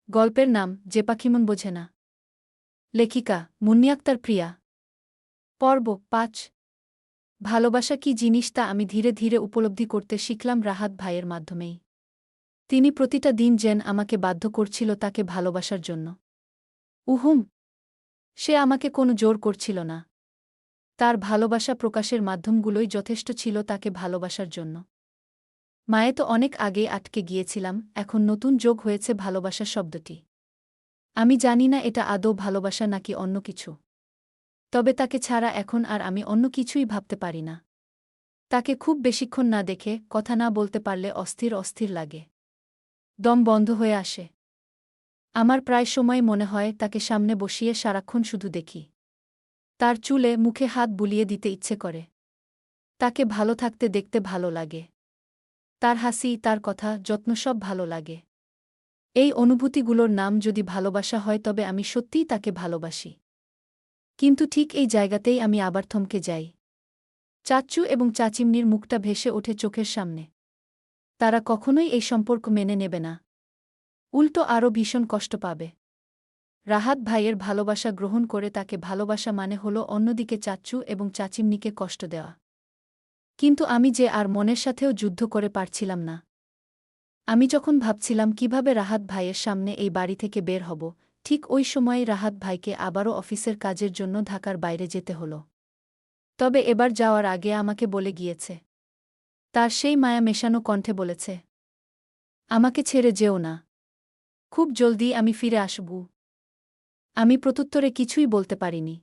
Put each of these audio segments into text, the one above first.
গল্পের নাম যে পাখি মন বোঝে না। লেখিকা মুন্নি আক্তার প্রিয়া। পর্ব ৫। ভালোবাসা কি জিনিস তা আমি ধীরে ধীরে উপলব্ধি করতে শিখলাম রাহাত ভাইয়ের মাধ্যমেই। তিনি প্রতিটা দিন যেন আমাকে বাধ্য করছিল তাকে ভালোবাসার জন্য। উহুম। সে আমাকে কোনো জোর করছিল না। তার ভালোবাসা প্রকাশের মাধ্যমগুলোই যথেষ্ট ছিল তাকে ভালোবাসার জন্য। মায়ে তো অনেক আগেই আটকে গিয়েছিলাম, এখন নতুন যোগ হয়েছে ভালোবাসা শব্দটি। আমি জানি না এটা আদৌ ভালোবাসা নাকি অন্য কিছু। তবে তাকে ছাড়া এখন আর আমি অন্য কিছুই ভাবতে পারি না। তাকে খুব বেশিক্ষণ না দেখে, কথা না বলতে পারলে অস্থির অস্থির লাগে। দম বন্ধ হয়ে আসে। আমার প্রায় সময় মনে হয় তাকে সামনে বসিয়ে সারাক্ষণ শুধু দেখি। তার চুলে মুখে হাত বুলিয়ে দিতে ইচ্ছে করে। তাকে ভালো থাকতে দেখতে ভালো লাগে। তার হাসি, তার কথা, যত্ন সব ভালো লাগে। এই অনুভূতিগুলোর নাম যদি ভালোবাসা হয় তবে আমি সত্যিই তাকে ভালোবাসি। কিন্তু ঠিক এই জায়গাতেই আমি আবার থমকে যাই। চাচ্চু এবং চাচিমনির মুখটা ভেসে ওঠে চোখের সামনে। তারা কখনোই এই সম্পর্ক মেনে নেবে না। উল্টো আরও ভীষণ কষ্ট পাবে। রাহাত ভাইয়ের ভালোবাসা গ্রহণ করে তাকে ভালোবাসা মানে হলো অন্যদিকে চাচ্চু এবং চাচিমনিকে কষ্ট দেওয়া। কিন্তু আমি যে আর মনের সাথেও যুদ্ধ করে পারছিলাম না। আমি যখন ভাবছিলাম কিভাবে রাহাত ভাইয়ের সামনে এই বাড়ি থেকে বের হব, ঠিক ওই সময়েই রাহাত ভাইকে আবারও অফিসের কাজের জন্য ঢাকার বাইরে যেতে হলো। তবে এবার যাওয়ার আগে আমাকে বলে গিয়েছে। তার সেই মায়া মেশানো কণ্ঠে বলেছে, আমাকে ছেড়ে যেও না। খুব জলদি আমি ফিরে আসব। আমি প্রত্যুত্তরে কিছুই বলতে পারিনি।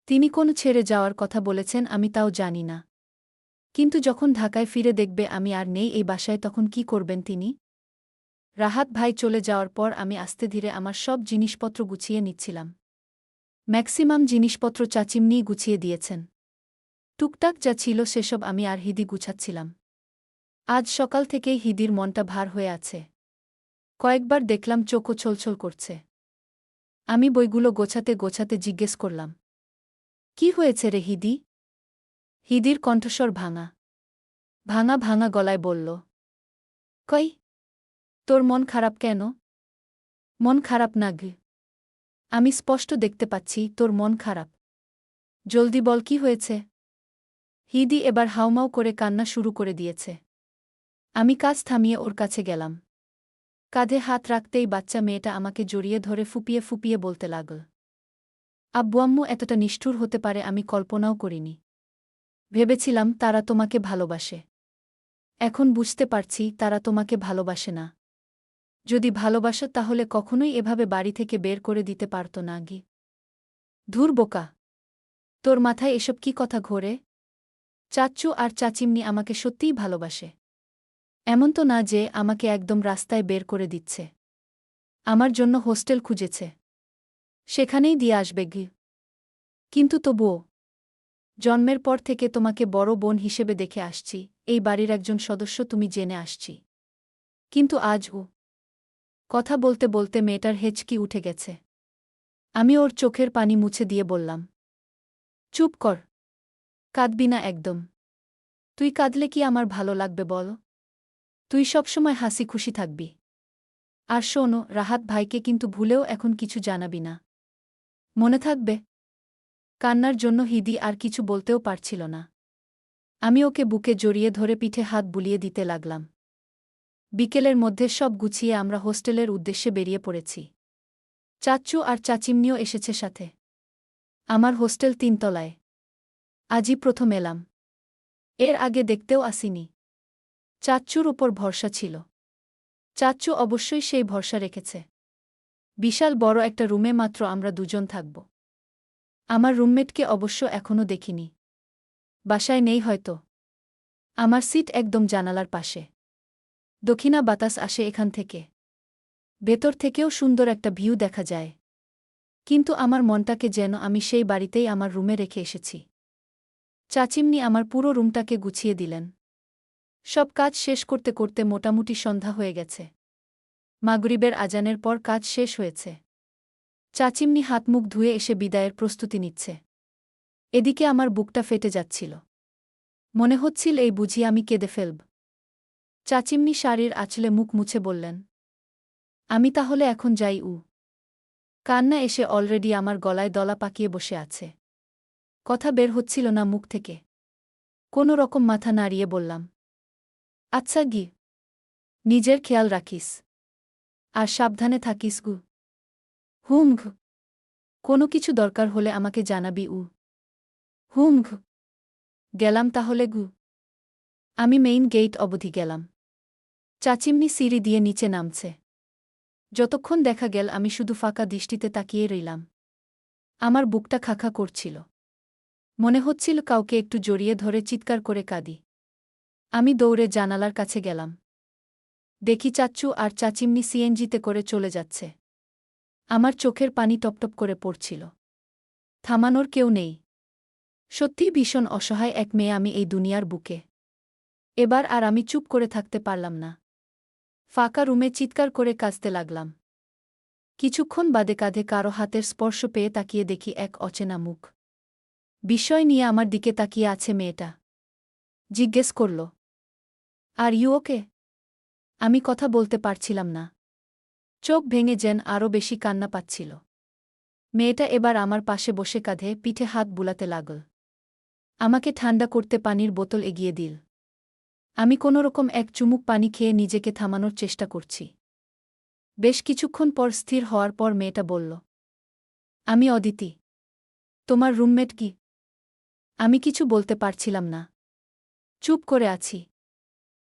তিনি কোন ছেড়ে যাওয়ার কথা বলেছেন আমি তাও জানি না। কিন্তু যখন ঢাকায় ফিরে দেখবে আমি আর নেই এই বাসায় তখন কি করবেন তিনি? রাহাত ভাই চলে যাওয়ার পর আমি আস্তে ধীরে আমার সব জিনিসপত্র গুছিয়ে নিচ্ছিলাম। ম্যাক্সিমাম জিনিসপত্র চাচিমনিই গুছিয়ে দিয়েছেন। টুকটাক যা ছিল সেসব আমি আর হিদি গুছাচ্ছিলাম। আজ সকাল থেকেই হিদির মনটা ভার হয়ে আছে। কয়েকবার দেখলাম চোখও ছলছল করছে। আমি বইগুলো গোছাতে গোছাতে জিজ্ঞেস করলাম, কি হয়েছে রে হিদি? হিদির কণ্ঠস্বর ভাঙা। ভাঙা ভাঙা গলায় বলল, কই, তোর মন খারাপ কেন? মন খারাপ না গে। আমি স্পষ্ট দেখতে পাচ্ছি তোর মন খারাপ। জলদি বল কি হয়েছে? হিদি এবার হাউমাউ করে কান্না শুরু করে দিয়েছে। আমি কাজ থামিয়ে ওর কাছে গেলাম। কাঁধে হাত রাখতেই বাচ্চা মেয়েটা আমাকে জড়িয়ে ধরে ফুপিয়ে ফুপিয়ে বলতে লাগল, আব্বু আম্মু এতটা নিষ্ঠুর হতে পারে আমি কল্পনাও করিনি। ভেবেছিলাম তারা তোমাকে ভালোবাসে। এখন বুঝতে পারছি তারা তোমাকে ভালোবাসে না। যদি ভালোবাসা তাহলে কখনোই এভাবে বাড়ি থেকে বের করে দিতে পারত না গি। ধুর বোকা, তোর মাথায় এসব কি কথা ঘোরে? চাচ্চু আর চাচিমনি আমাকে সত্যিই ভালোবাসে। এমন তো না যে আমাকে একদম রাস্তায় বের করে দিচ্ছে। আমার জন্য হোস্টেল খুঁজেছে। সেখানেই দিয়ে আসবে গি। কিন্তু তবুও, জন্মের পর থেকে তোমাকে বড় বোন হিসেবে দেখে আসছি, এই বাড়ির একজন সদস্য তুমি জেনে আসছি। কিন্তু আজ কথা বলতে বলতে মেয়েটার হেঁচকি উঠে গেছে। আমি ওর চোখের পানি মুছে দিয়ে বললাম, চুপ কর। কাঁদবি না একদম। তুই কাঁদলে কি আমার ভালো লাগবে বল? তুই সবসময় হাসি খুশি থাকবি। আর শোনো, রাহাত ভাইকে কিন্তু ভুলেও এখন কিছু জানাবি না। মনে থাকবে? কান্নার জন্য হিদি আর কিছু বলতেও পারছিল না। আমি ওকে বুকে জড়িয়ে ধরে পিঠে হাত বুলিয়ে দিতে লাগলাম। বিকেলের মধ্যে সব গুছিয়ে আমরা হোস্টেলের উদ্দেশ্যে বেরিয়ে পড়েছি। চাচ্চু আর চাচিমনিও এসেছে সাথে। আমার হোস্টেল ৩ তলায়। আজই প্রথম এলাম। এর আগে দেখতেও আসিনি। চাচ্চুর ওপর ভরসা ছিল। চাচ্চু অবশ্যই সেই ভরসা রেখেছে। বিশাল বড় একটা রুমে মাত্র আমরা দুজন থাকব। আমার রুমমেটকে অবশ্য এখনও দেখিনি। বাসায় নেই হয়তো। আমার সিট একদম জানালার পাশে। দক্ষিণা বাতাস আসে এখান থেকে। ভেতর থেকেও সুন্দর একটা ভিউ দেখা যায়। কিন্তু আমার মনটাকে যেন আমি সেই বাড়িতেই আমার রুমে রেখে এসেছি। চাচিমনি আমার পুরো রুমটাকে গুছিয়ে দিলেন। সব কাজ শেষ করতে করতে মোটামুটি সন্ধ্যা হয়ে গেছে। মাগরিবের আজানের পর কাজ শেষ হয়েছে। চাচিমনি হাতমুখ ধুয়ে এসে বিদায়ের প্রস্তুতি নিচ্ছে। এদিকে আমার বুকটা ফেটে যাচ্ছিল। মনে হচ্ছিল এই বুঝি আমি কেঁদে ফেলব। চাচিমনি শাড়ির আঁচলে মুখ মুছে বললেন, আমি তাহলে এখন যাই। কান্না এসে অলরেডি আমার গলায় দলা পাকিয়ে বসে আছে। কথা বের হচ্ছিল না মুখ থেকে। কোনো রকম মাথা নাড়িয়ে বললাম, আচ্ছা গি, নিজের খেয়াল রাখিস। আর সাবধানে থাকিস গু। ঘ কোনো কিছু দরকার হলে আমাকে জানাবি। ঘ গেলাম তাহলে গু। আমি মেইন গেট অবধি গেলাম। চাচিমনি সিঁড়ি দিয়ে নিচে নামছে। যতক্ষণ দেখা গেল আমি শুধু ফাঁকা দৃষ্টিতে তাকিয়ে রইলাম। আমার বুকটা খাখা করছিল। মনে হচ্ছিল কাউকে একটু জড়িয়ে ধরে চিৎকার করে কাঁদি। আমি দৌড়ে জানালার কাছে গেলাম। দেখি চাচ্চু আর চাচিমনি সিএনজিতে করে চলে যাচ্ছে। আমার চোখের পানি টপটপ করে পড়ছিল। থামানোর কেউ নেই। সত্যিই ভীষণ অসহায় এক মেয়ে আমি এই দুনিয়ার বুকে। এবার আর আমি চুপ করে থাকতে পারলাম না। ফাঁকা রুমে চিৎকার করে কাঁদতে লাগলাম। কিছুক্ষণ বাদে কাঁধে কারো হাতের স্পর্শ পেয়ে তাকিয়ে দেখি এক অচেনা মুখ। বিস্ময় নিয়ে আমার দিকে তাকিয়ে আছে মেয়েটা। জিজ্ঞেস করল, আর ইউ ওকে? আমি কথা বলতে পারছিলাম না। চোখ ভেঙে যেন আরও বেশি কান্না পাচ্ছিল। মেয়েটা এবার আমার পাশে বসে কাঁধে পিঠে হাত বুলাতে লাগল। আমাকে ঠান্ডা করতে পানির বোতল এগিয়ে দিল। আমি কোনোরকম এক চুমুক পানি খেয়ে নিজেকে থামানোর চেষ্টা করছি। বেশ কিছুক্ষণ পর স্থির হওয়ার পর মেয়েটা বলল, আমি অদিতি। তোমার রুমমেট কি? আমি কিছু বলতে পারছিলাম না। চুপ করে আছি।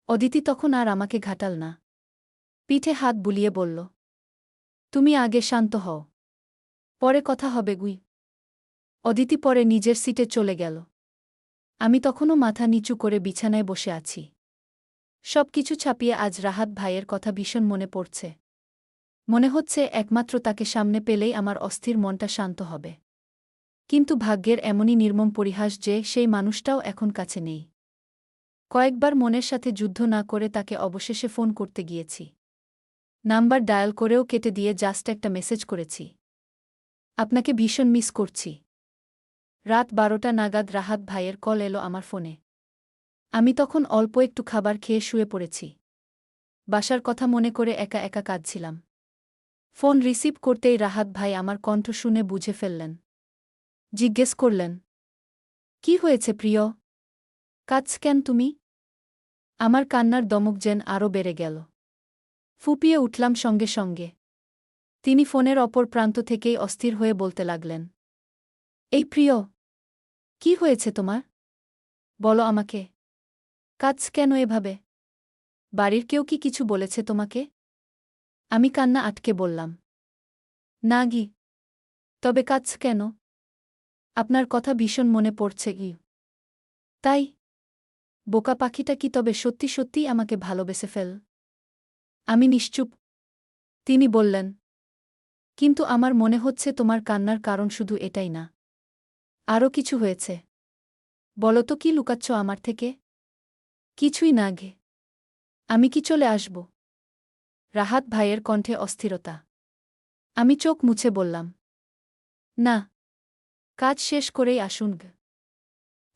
অদিতি তখন আর আমাকে ঘাটাল না। পিঠে হাত বুলিয়ে বলল, তুমি আগে শান্ত হও, পরে কথা হবে গুই। অদিতি পরে নিজের সিটে চলে গেল। আমি তখনও মাথা নিচু করে বিছানায় বসে আছি। সব কিছু ছাপিয়ে আজ রাহাত ভাইয়ের কথা ভীষণ মনে পড়ছে। মনে হচ্ছে একমাত্র তাকে সামনে পেলেই আমার অস্থির মনটা শান্ত হবে। কিন্তু ভাগ্যের এমনই নির্মম পরিহাস যে সেই মানুষটাও এখন কাছে নেই। কয়েকবার মনের সাথে যুদ্ধ না করে তাকে অবশেষে ফোন করতে গিয়েছি। নাম্বার ডায়াল করেও কেটে দিয়ে জাস্ট একটা মেসেজ করেছি, আপনাকে ভীষণ মিস করছি। রাত 12টা নাগাদ রাহাত ভাইয়ের কল এলো আমার ফোনে। আমি তখন অল্প একটু খাবার খেয়ে শুয়ে পড়েছি। বাসার কথা মনে করে একা একা কাঁদছিলাম। ফোন রিসিভ করতেই রাহাত ভাই আমার কণ্ঠ শুনে বুঝে ফেললেন। জিজ্ঞেস করলেন, কি হয়েছে প্রিয়? কাঁদছ কেন তুমি? আমার কান্নার দমক যেন আরও বেড়ে গেল। ফুপিয়ে উঠলাম সঙ্গে সঙ্গে। তিনি ফোনের অপর প্রান্ত থেকেই অস্থির হয়ে বলতে লাগলেন, এই প্রিয়, কি হয়েছে তোমার? বলো আমাকে। কাঁদছ কেন এভাবে? বাড়ির কেউ কি কিছু বলেছে তোমাকে? আমি কান্না আটকে বললাম, না গি। তবে কাঁদছ কেন? আপনার কথা ভীষণ মনে পড়ছে গি। তাই? বোকা পাখিটা কি তবে সত্যি সত্যিই আমাকে ভালোবেসে ফেল? আমি নিশ্চুপ। তিনি বললেন, কিন্তু আমার মনে হচ্ছে তোমার কান্নার কারণ শুধু এটাই না। আরও কিছু হয়েছে। বলো তো কি লুকাচ্ছ আমার থেকে? কিছুই না গে। আমি কি চলে আসব? রাহাত ভাইয়ের কণ্ঠে অস্থিরতা। আমি চোখ মুছে বললাম, না, কাজ শেষ করেই আসুন গে।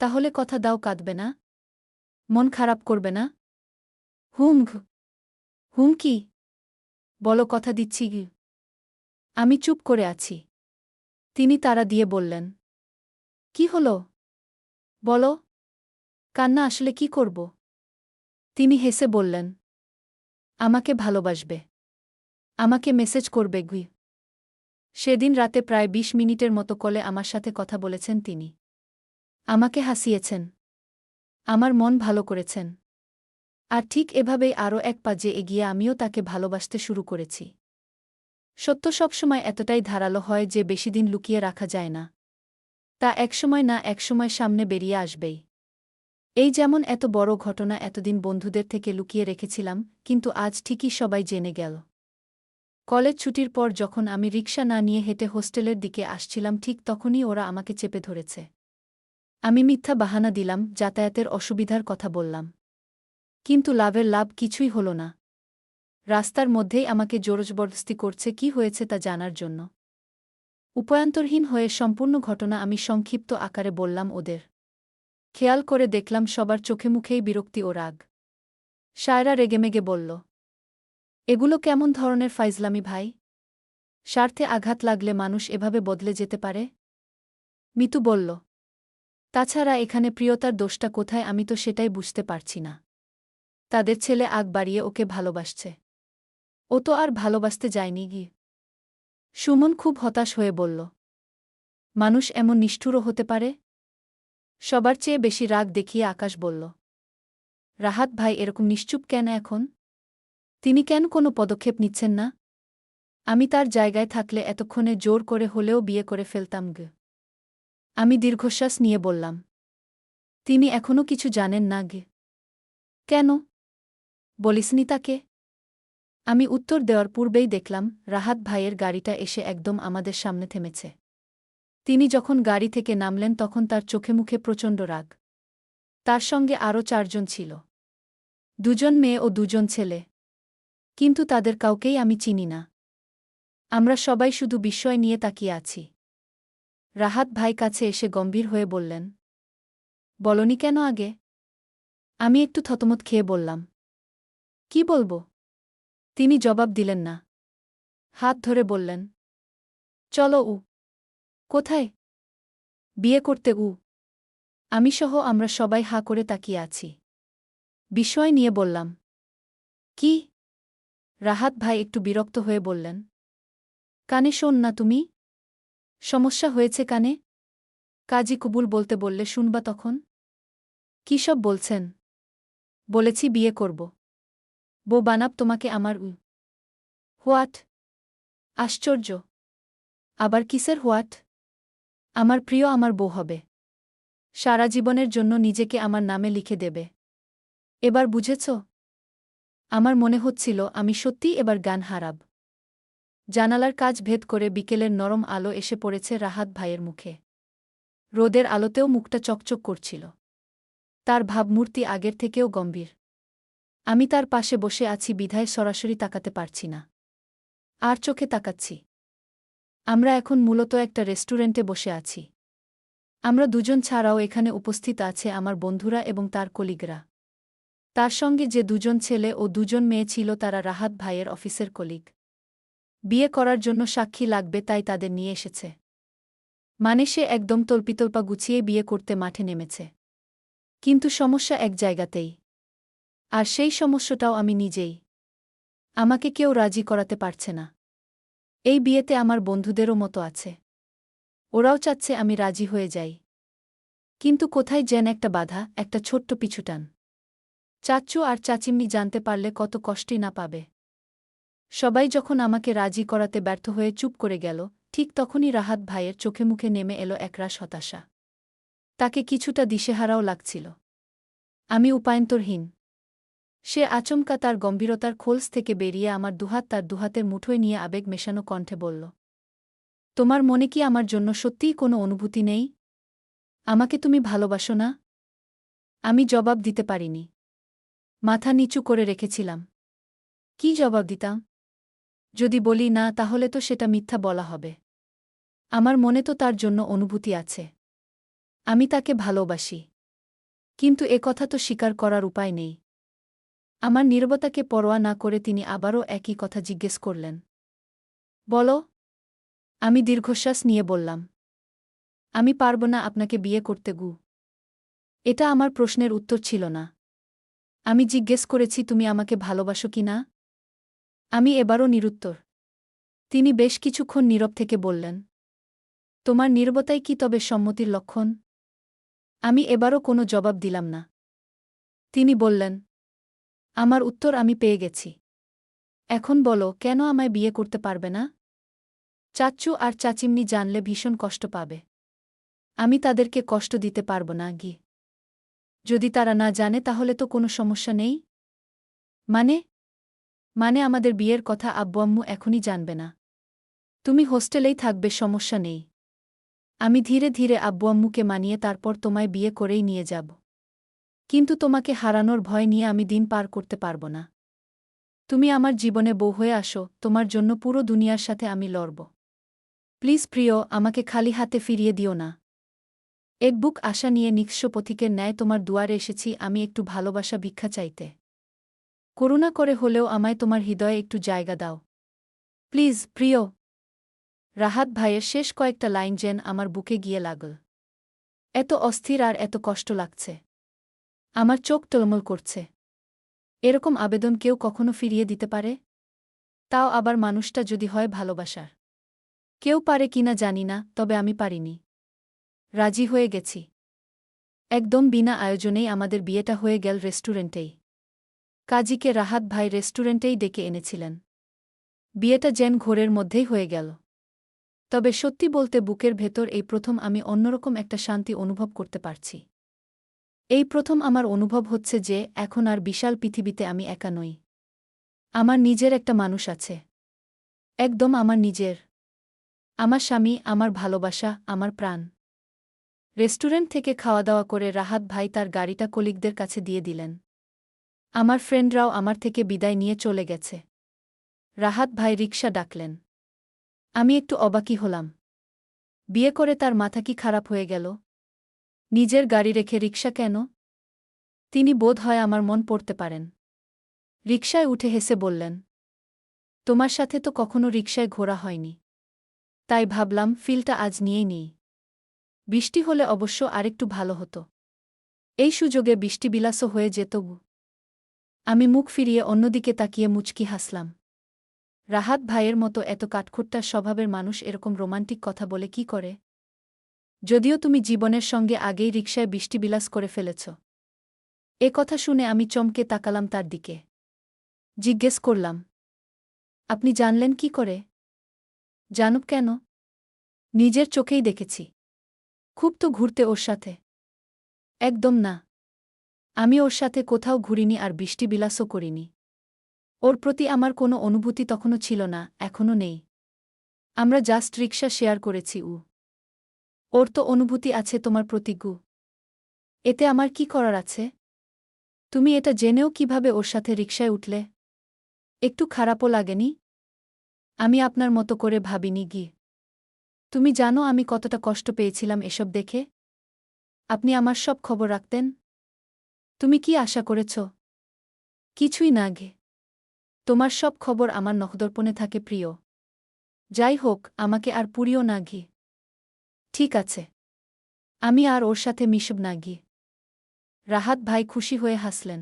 তাহলে কথা দাও কাঁদবে না? মন খারাপ করবে না? হুম কি? বলো কথা দিচ্ছি গি। আমি চুপ করে আছি। তিনি তাড়া দিয়ে বললেন, কি হলো? বলো। কান্না আসলে কি করব? তিনি হেসে বললেন, আমাকে ভালোবাসবে। আমাকে মেসেজ করবে গুই। সেদিন রাতে প্রায় 20 মিনিটের মতো কলে আমার সাথে কথা বলেছেন তিনি। আমাকে হাসিয়েছেন। আমার মন ভালো করেছেন। আর ঠিক এভাবেই আরও এক পা যে এগিয়ে আমিও তাকে ভালোবাসতে শুরু করেছি। সত্য সবসময় এতটাই ধারালো হয় যে বেশিদিন লুকিয়ে রাখা যায় না। তা একসময় না একসময় সামনে বেরিয়ে আসবেই। এই যেমন এত বড় ঘটনা এতদিন বন্ধুদের থেকে লুকিয়ে রেখেছিলাম, কিন্তু আজ ঠিকই সবাই জেনে গেল। কলেজ ছুটির পর যখন আমি রিকশা না নিয়ে হেঁটে হোস্টেলের দিকে আসছিলাম ঠিক তখনই ওরা আমাকে চেপে ধরেছে। আমি মিথ্যা বাহানা দিলাম, যাতায়াতের অসুবিধার কথা বললাম। কিন্তু লাভের লাভ কিছুই হল না। রাস্তার মধ্যেই আমাকে জোরজবরদস্তি করছে কি হয়েছে তা জানার জন্য। উপায়ান্তরহীন হয়ে সম্পূর্ণ ঘটনা আমি সংক্ষিপ্ত আকারে বললাম ওদের। খেয়াল করে দেখলাম সবার চোখে মুখেই বিরক্তি ও রাগ। সায়রা রেগেমেগে বলল, এগুলো কেমন ধরনের ফাইজলামি ভাই? স্বার্থে আঘাত লাগলে মানুষ এভাবে বদলে যেতে পারে? মিতু বলল। তাছাড়া এখানে প্রিয়তার দোষটা কোথায় আমি তো সেটাই বুঝতে পারছি না। তাদের ছেলে আগ বাড়িয়ে ওকে ভালোবাসছে। ও তো আর ভালোবাসতে যায়নি গি। সুমন খুব হতাশ হয়ে বলল। মানুষ এমন নিষ্ঠুরও হতে পারে? সবার চেয়ে বেশি রাগ দেখিয়ে আকাশ বলল। রাহাত ভাই এরকম নিশ্চুপ কেন এখন? তিনি কেন কোনো পদক্ষেপ নিচ্ছেন না? আমি তার জায়গায় থাকলে এতক্ষণে জোর করে হলেও বিয়ে করে ফেলতাম গে। আমি দীর্ঘশ্বাস নিয়ে বললাম। তিনি এখনও কিছু জানেন না গে। কেন? বলিসনি তাকে? আমি উত্তর দেওয়ার পূর্বেই দেখলাম রাহাত ভাইয়ের গাড়িটা এসে একদম আমাদের সামনে থেমেছে। তিনি যখন গাড়ি থেকে নামলেন তখন তার চোখে মুখে প্রচণ্ড রাগ। তার সঙ্গে আরও 4 জন ছিল। 2 জন মেয়ে ও 2 জন ছেলে। কিন্তু তাদের কাউকেই আমি চিনি না। আমরা সবাই শুধু বিস্ময় নিয়ে তাকিয়ে আছি। রাহাত ভাই কাছে এসে গম্ভীর হয়ে বললেন। বলনি কেন আগে? আমি একটু থতমত খেয়ে বললাম। কি বলবো? তিনি জবাব দিলেন না। হাত ধরে বললেন। চলো কোথায়? বিয়ে করতে আমি সহ আমরা সবাই হাঁ করে তাকিয়ে আছি। বিস্ময় নিয়ে বললাম। কি? রাহাত ভাই একটু বিরক্ত হয়ে বললেন। কানে শোন না তুমি? সমস্যা হয়েছে কানে? কাজী কবুল বলতে বললে শুনবা তখন? কি সব বলছেন? বলেছি বিয়ে করব। বউ বানাব তোমাকে আমার হোয়াট? আশ্চর্য! আবার কিসের হোয়াট? আমার প্রিয় আমার বউ হবে। সারা জীবনের জন্য নিজেকে আমার নামে লিখে দেবে। এবার বুঝেছ? আমার মনে হচ্ছিল আমি সত্যিই এবার জ্ঞান হারাব। জানালার কাচ ভেদ করে বিকেলের নরম আলো এসে পড়েছে রাহাত ভাইয়ের মুখে। রোদের আলোতেও মুখটা চকচক করছিল। তার ভাবমূর্তি আগের থেকেও গম্ভীর। আমি তার পাশে বসে আছি বিধায় সরাসরি তাকাতে পারছি না। আর চোখে তাকাচ্ছি। আমরা এখন মূলত একটা রেস্টুরেন্টে বসে আছি। আমরা 2 জন ছাড়াও এখানে উপস্থিত আছে আমার বন্ধুরা এবং তার কলিগরা। তার সঙ্গে যে 2 জন ছেলে ও 2 জন মেয়ে ছিল তারা রাহাত ভাইয়ের অফিসের কলিগ। বিয়ে করার জন্য সাক্ষী লাগবে তাই তাদের নিয়ে এসেছে। মানে সে একদম তল্পিতল্পা গুছিয়ে বিয়ে করতে মাঠে নেমেছে। কিন্তু সমস্যা এক জায়গাতেই। আর সেই সমস্যাটাও আমি নিজেই। আমাকে কেউ রাজি করাতে পারছে না। এই বিয়েতে আমার বন্ধুদেরও মতো আছে। ওরাও চাচ্ছে আমি রাজি হয়ে যাই। কিন্তু কোথায় যেন একটা বাধা, একটা ছোট্ট পিছুটান। চাচ্চু আর চাচিম্মি জানতে পারলে কত কষ্টই না পাবে। সবাই যখন আমাকে রাজি করাতে ব্যর্থ হয়ে চুপ করে গেল, ঠিক তখনই রাহাত ভাইয়ের চোখে মুখে নেমে এলো একরাশ হতাশা। তাকে কিছুটা দিশেহারাও লাগছিল। আমি উপায়ন্তরহীন। সে আচমকা তার গম্ভীরতার খোলস থেকে বেরিয়ে আমার দুহাত তার দুহাতের মুঠোয় নিয়ে আবেগ মেশানো কণ্ঠে বলল। তোমার মনে কি আমার জন্য সত্যিই কোনো অনুভূতি নেই? আমাকে তুমি ভালোবাসো না? আমি জবাব দিতে পারিনি। মাথা নিচু করে রেখেছিলাম। কি জবাব দিতাম? যদি বলি না তাহলে তো সেটা মিথ্যা বলা হবে। আমার মনে তো তার জন্য অনুভূতি আছে। আমি তাকে ভালোবাসি। কিন্তু কথা তো স্বীকার করার উপায় নেই। আমার নীরবতাকে পরোয়া না করে তিনি আবারও একই কথা জিজ্ঞেস করলেন। বলো। আমি দীর্ঘশ্বাস নিয়ে বললাম। আমি পারব না আপনাকে বিয়ে করতে এটা আমার প্রশ্নের উত্তর ছিল না। আমি জিজ্ঞেস করেছি তুমি আমাকে ভালোবাসো কি না? আমি এবারও নিরুত্তর। তিনি বেশ কিছুক্ষণ নীরব থেকে বললেন। তোমার নীরবতাই কি তবে সম্মতির লক্ষণ? আমি এবারও কোনো জবাব দিলাম না। তিনি বললেন। আমার উত্তর আমি পেয়ে গেছি। এখন বলো কেন আমায় বিয়ে করতে পারবে না? চাচ্চু আর চাচিম্নি জানলে ভীষণ কষ্ট পাবে। আমি তাদেরকে কষ্ট দিতে পারব না যদি তারা না জানে তাহলে তো কোনো সমস্যা নেই। মানে আমাদের বিয়ের কথা আব্বু আম্মু এখনই জানবে না। তুমি হোস্টেলেই থাকবে সমস্যা নেই। আমি ধীরে ধীরে আব্বু আম্মুকে মানিয়ে তারপর তোমায় বিয়ে করেই নিয়ে যাব। কিন্তু তোমাকে হারানোর ভয় নিয়ে আমি দিন পার করতে পারব না। তুমি আমার জীবনে বউ হয়ে আসো, তোমার জন্য পুরো দুনিয়ার সাথে আমি লড়ব। প্লিজ প্রিয়, আমাকে খালি হাতে ফিরিয়ে দিও না। এক বুক আশা নিয়ে নিঃস্ব পথিকের ন্যায় তোমার দুয়ারে এসেছি আমি একটু ভালোবাসা ভিক্ষা চাইতে। করুণা করে হলেও আমায় তোমার হৃদয়ে একটু জায়গা দাও প্লিজ প্রিয়। রাহাত ভাইয়ের শেষ কয়েকটা লাইন যেন আমার বুকে গিয়ে লাগল। এত অস্থির আর এত কষ্ট লাগছে। আমার চোখ টলমল করছে। এরকম আবেদন কেউ কখনো ফিরিয়ে দিতে পারে? তাও আবার মানুষটা যদি হয় ভালোবাসার। কেউ পারে কিনা জানি না, তবে আমি পারিনি। রাজি হয়ে গেছি। একদম বিনা আয়োজনেই আমাদের বিয়েটা হয়ে গেল রেস্টুরেন্টেই। কাজীকে রাহাত ভাই রেস্টুরেন্টেই ডেকে এনেছিলেন। বিয়েটা যেন ঘোরের মধ্যেই হয়ে গেল। তবে সত্যি বলতে বুকের ভেতর এই প্রথম আমি অন্যরকম একটা শান্তি অনুভব করতে পারছি। এই প্রথম আমার অনুভব হচ্ছে যে এখন আর বিশাল পৃথিবীতে আমি একা নই। আমার নিজের একটা মানুষ আছে। একদম আমার নিজের। আমার স্বামী, আমার ভালোবাসা, আমার প্রাণ। রেস্টুরেন্ট থেকে খাওয়া দাওয়া করে রাহাত ভাই তার গাড়িটা কলিগদের কাছে দিয়ে দিলেন। আমার ফ্রেন্ডরাও আমার থেকে বিদায় নিয়ে চলে গেছে। রাহাত ভাই রিকশা ডাকলেন। আমি একটু অবাকই হলাম। বিয়ে করে তার মাথা কি খারাপ হয়ে গেল? নিজের গাড়ি রেখে রিকশা কেন? তিনি বোধ হয় আমার মন পড়তে পারেন। রিকশায় উঠে হেসে বললেন, তোমার সাথে তো কখনো রিকশায় ঘোরা হয়নি, তাই ভাবলাম ফিলটা আজ নিয়েই নিই। বৃষ্টি হলে অবশ্য আরেকটু ভালো হতো। এই সুযোগে বৃষ্টিবিলাসও হয়ে যেত। আমি মুখ ফিরিয়ে অন্যদিকে তাকিয়ে মুচকি হাসলাম। রাহাত ভাইয়ের মতো এত কাঠখোট্টা স্বভাবের মানুষ এরকম রোমান্টিক কথা বলে কি করে? যদিও তুমি জীবনের সঙ্গে আগেই রিকশায় বৃষ্টিবিলাস করে ফেলেছ। এ কথা শুনে আমি চমকে তাকালাম তার দিকে। জিজ্ঞেস করলাম, আপনি জানলেন কি করে? জানুক কেন? নিজের চোখেই দেখেছি। খুব তো ঘুরতে ওর সাথে? একদম না। আমি ওর সাথে কোথাও ঘুরিনি আর বৃষ্টিবিলাসও করিনি। ওর প্রতি আমার কোনো অনুভূতি তখনও ছিল না, এখনও নেই। আমরা জাস্ট রিকশা শেয়ার করেছি। ওর তো অনুভূতি আছে তোমার প্রতি গু। এতে আমার কি করার আছে? তুমি এটা জেনেও কিভাবে ওর সাথে রিকশায় উঠলে? একটু খারাপও লাগেনি? আমি আপনার মতো করে ভাবিনি গি। তুমি জানো আমি কতটা কষ্ট পেয়েছিলাম এসব দেখে? আপনি আমার সব খবর রাখতেন। তুমি কি আশা করেছ? কিছুই না গে। তোমার সব খবর আমার নখদর্পণে থাকে প্রিয়। যাই হোক, আমাকে আর পুরিও না ঘি। ঠিক আছে। আমি আর ওর সাথে মিশব না ঘি। রাহাত ভাই খুশি হয়ে হাসলেন।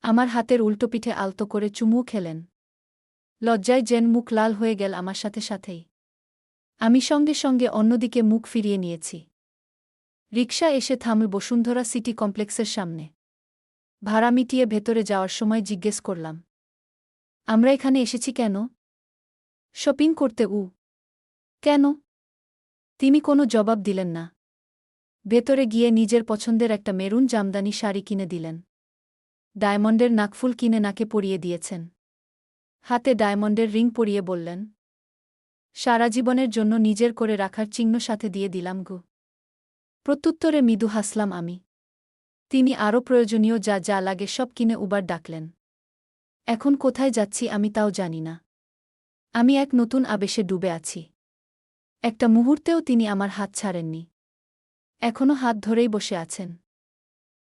আমার হাতের উল্টো পিঠে আলতো করে চুমু খেলেন। লজ্জায় যেন মুখ লাল হয়ে গেল আমার সাথে সাথেই। আমি সঙ্গে সঙ্গে অন্যদিকে মুখ ফিরিয়ে নিয়েছি। রিকশা এসে থামল বসুন্ধরা সিটি কমপ্লেক্সের সামনে। ভাড়া মিটিয়ে ভেতরে যাওয়ার সময় জিজ্ঞেস করলাম, আমরা এখানে এসেছি কেন? শপিং করতে। কেন? তিনি কোনো জবাব দিলেন না। ভেতরে গিয়ে নিজের পছন্দের একটা মেরুন জামদানি শাড়ি কিনে দিলেন। ডায়মন্ডের নাকফুল কিনে নাকে পরিয়ে দিয়েছেন। হাতে ডায়মন্ডের রিং পরিয়ে বললেন, সারা জীবনের জন্য নিজের করে রাখার চিহ্ন সাথে দিয়ে দিলাম গো। প্রত্যুত্তরে মৃদু হাসলাম আমি। তিনি আরও প্রয়োজনীয় যা যা লাগে সব কিনে উবার ডাকলেন। এখন কোথায় যাচ্ছি আমি তাও জানি না। আমি এক নতুন আবেশে ডুবে আছি। একটা মুহূর্তেও তিনি আমার হাত ছাড়েননি। এখনও হাত ধরেই বসে আছেন।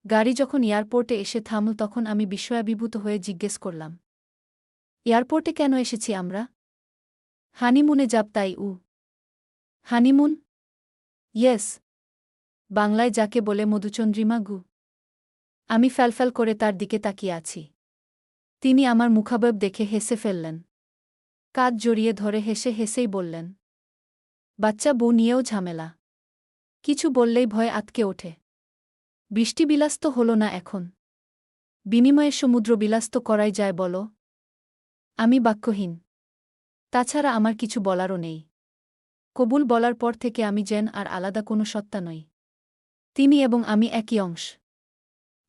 গাড়ি যখন এয়ারপোর্টে এসে থামল তখন আমি বিস্ময়াভিভূত হয়ে জিজ্ঞেস করলাম, এয়ারপোর্টে কেন এসেছি আমরা? হানিমুনে যাব তাই। হানিমুন? ইয়েস। বাংলায় যাকে বলে মধুচন্দ্রিমা গু। আমি ফ্যালফ্যাল করে তার দিকে তাকিয়ে আছি। তিনি আমার মুখাবয়ব দেখে হেসে ফেললেন। কাঁধ জড়িয়ে ধরে হেসে হেসেই বললেন, বাচ্চা বউ নিয়েও ঝামেলা। কিছু বললেই ভয় আতকে ওঠে। বৃষ্টিবিলাস তো হল না এখন। বিনিময়ে সমুদ্রবিলাস তো করাই যায় বলো। আমি বাক্যহীন। তাছাড়া আমার কিছু বলারও নেই। কবুল বলার পর থেকে আমি যেন আর আলাদা কোনো সত্তা নই। তিনি এবং আমি একই অংশ।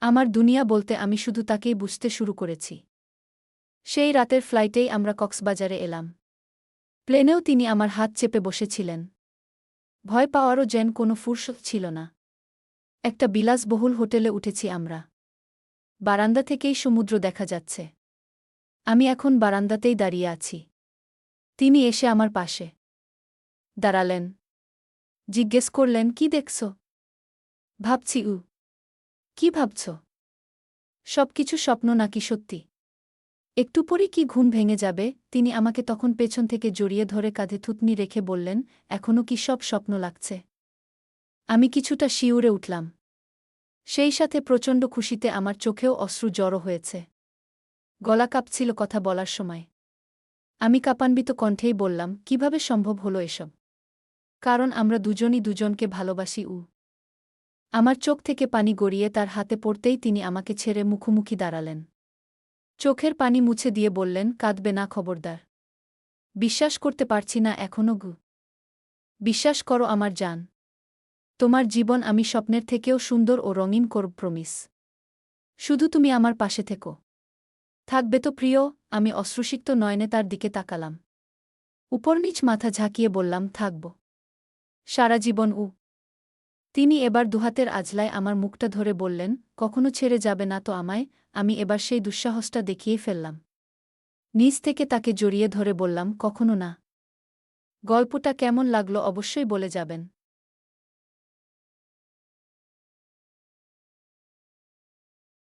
আমার দুনিয়া বলতে আমি শুধু তাকেই বুঝতে শুরু করেছি। সেই রাতের ফ্লাইটেই আমরা কক্সবাজারে এলাম। প্লেনেও তিনি আমার হাত চেপে বসেছিলেন। ভয় পাওয়ারও যেন কোনো ফুরসত ছিল না। একটা বিলাসবহুল হোটেলে উঠেছি আমরা। বারান্দা থেকেই সমুদ্র দেখা যাচ্ছে। আমি এখন বারান্দাতেই দাঁড়িয়ে আছি। তিনি এসে আমার পাশে দাঁড়ালেন। জিজ্ঞেস করলেন, কি দেখছ? ভাবছি। কি ভাবছ? সবকিছু স্বপ্ন নাকি সত্যি? একটু পরে কি ঘুম ভেঙে যাবে, তিনি আমাকে তখন পেছন থেকে জড়িয়ে ধরে কাঁধে থুতনি রেখে বললেন, এখনও কি সব স্বপ্ন লাগছে? আমি কিছুটা শিউরে উঠলাম। সেই সাথে প্রচণ্ড খুশিতে আমার চোখেও অশ্রু জড়ো হয়েছে। গলা কাঁপছিল কথা বলার সময়। আমি কাঁপান্বিত কণ্ঠেই বললাম, কিভাবে সম্ভব হলো এসব? কারণ আমরা দুজনই দুজনকে ভালোবাসি। আমার চোখ থেকে পানি গড়িয়ে তার হাতে পড়তেই তিনি আমাকে ছেড়ে মুখোমুখি দাঁড়ালেন। চোখের পানি মুছে দিয়ে বললেন, কাঁদবে না খবরদার। বিশ্বাস করতে পারছি না এখনও গু। বিশ্বাস করো আমার জান। তোমার জীবন আমি স্বপ্নের থেকেও সুন্দর ও রঙিন করব, প্রমিস। শুধু তুমি আমার পাশে থেকো। থাকবে তো প্রিয়? আমি অশ্রুসিক্ত নয়নে তার দিকে তাকালাম। উপরনিচ মাথা ঝাঁকিয়ে বললাম, থাকব। সারা জীবন। তিনি এবার দুহাতের আজলায় আমার মুখটা ধরে বললেন, কখনো ছেড়ে যাবে না তো আমায়? আমি এবার সেই দুঃসাহসটা দেখিয়ে ফেললাম। নিজ থেকে তাকে জড়িয়ে ধরে বললাম, কখনো না। গল্পটা কেমন লাগলো অবশ্যই বলে যাবেন।